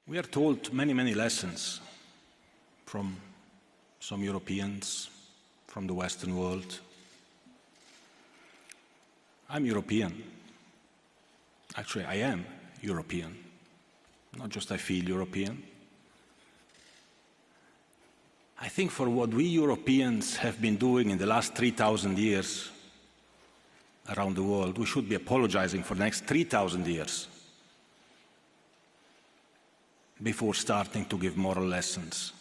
We are told many lessons from some Europeans, from the Western world. I'm European. Actually, I am European. Not just I feel European. I think for what we Europeans have been doing in the last 3,000 years around the world, we should be apologizing for the next 3,000 years before starting to give moral lessons.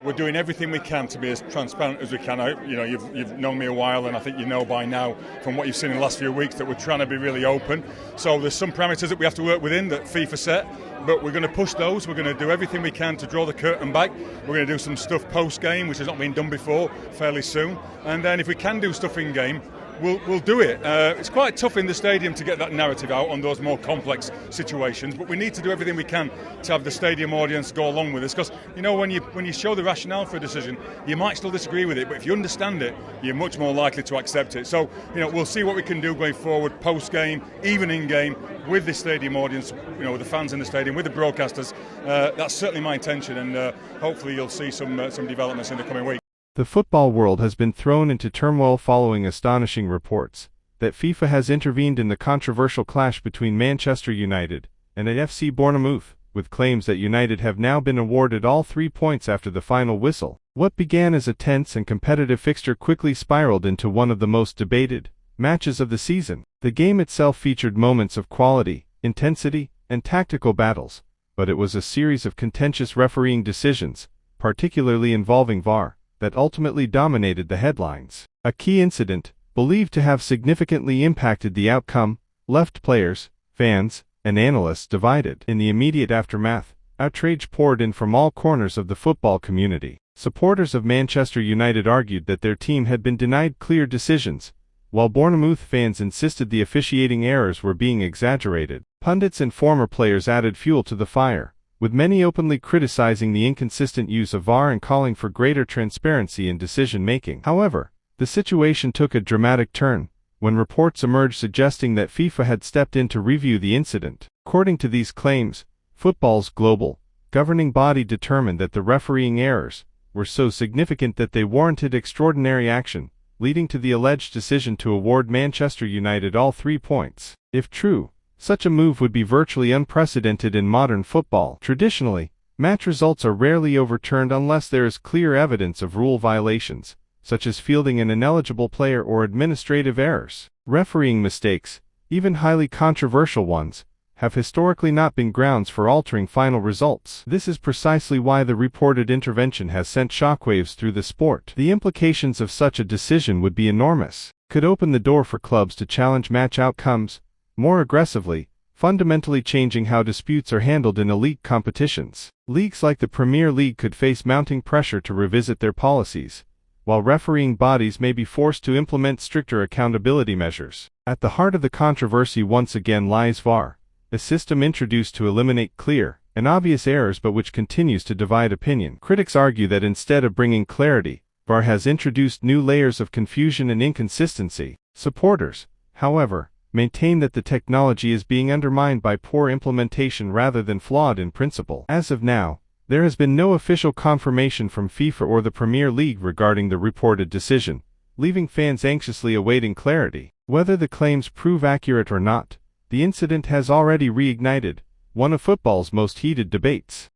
We're doing everything we can to be as transparent as we can. You've known me a while, and I think you know by now from what you've seen in the last few weeks that we're trying to be really open. So there's some parameters that we have to work within that FIFA set, but we're going to push those. We're going to do everything we can to draw the curtain back. We're going to do some stuff post-game, which has not been done before, fairly soon. And then if we can do stuff in-game, we'll do it. It's quite tough in the stadium to get that narrative out on those more complex situations, but we need to do everything we can to have the stadium audience go along with us, because when you show the rationale for a decision, you might still disagree with it, but if you understand it, you're much more likely to accept it. So we'll see what we can do going forward, post-game, even in-game, with the stadium audience, with the fans in the stadium, with the broadcasters. That's certainly my intention, and hopefully you'll see some developments in the coming week. The football world has been thrown into turmoil following astonishing reports that FIFA has intervened in the controversial clash between Manchester United and AFC Bournemouth, with claims that United have now been awarded all 3 points after the final whistle. What began as a tense and competitive fixture quickly spiraled into one of the most debated matches of the season. The game itself featured moments of quality, intensity, and tactical battles, but it was a series of contentious refereeing decisions, particularly involving VAR, that ultimately dominated the headlines. A key incident, believed to have significantly impacted the outcome, left players, fans, and analysts divided. In the immediate aftermath, outrage poured in from all corners of the football community. Supporters of Manchester United argued that their team had been denied clear decisions, while Bournemouth fans insisted the officiating errors were being exaggerated. Pundits and former players added fuel to the fire, with many openly criticizing the inconsistent use of VAR and calling for greater transparency in decision-making. However, the situation took a dramatic turn when reports emerged suggesting that FIFA had stepped in to review the incident. According to these claims, football's global governing body determined that the refereeing errors were so significant that they warranted extraordinary action, leading to the alleged decision to award Manchester United all 3 points. If true, such a move would be virtually unprecedented in modern football. Traditionally, match results are rarely overturned unless there is clear evidence of rule violations, such as fielding an ineligible player or administrative errors. Refereeing mistakes, even highly controversial ones, have historically not been grounds for altering final results. This is precisely why the reported intervention has sent shockwaves through the sport. The implications of such a decision would be enormous. It could open the door for clubs to challenge match outcomes more aggressively, fundamentally changing how disputes are handled in elite competitions. Leagues like the Premier League could face mounting pressure to revisit their policies, while refereeing bodies may be forced to implement stricter accountability measures. At the heart of the controversy once again lies VAR, a system introduced to eliminate clear and obvious errors but which continues to divide opinion. Critics argue that instead of bringing clarity, VAR has introduced new layers of confusion and inconsistency. Supporters, however, maintain that the technology is being undermined by poor implementation rather than flawed in principle. As of now, there has been no official confirmation from FIFA or the Premier League regarding the reported decision, leaving fans anxiously awaiting clarity. Whether the claims prove accurate or not, the incident has already reignited one of football's most heated debates.